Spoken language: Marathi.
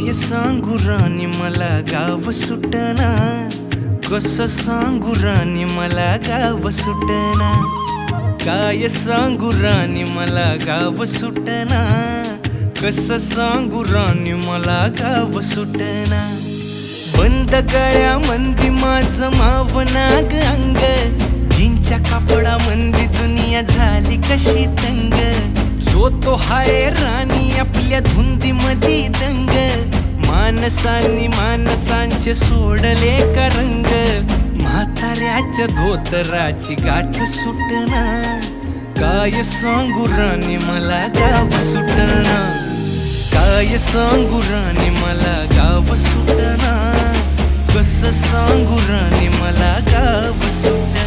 काय सांगू राणी मला गाव सुटना, कसं सांगू राणी मला गाव सुटना। काय सांगू राणी मला गाव सुटना, कसं सांगू राणी मला गाव सुटना। बंद गळ्यामंदी माझं मावनाग अंग, जीनच्या कापडामंदी दुनिया झाली कशी तंग। जो तो हाय राणी आपल्या धुंदीमधी दंग, माणसांनी माणसांचे सोडले का रंग। म्हाताऱ्याच्या धोतराची गाठ सुटना, काय सांगू राणी मला गाव सुटना। काय सांगू राणी मला गाव सुटना, कसं सांगू राणी मला गाव सुटना।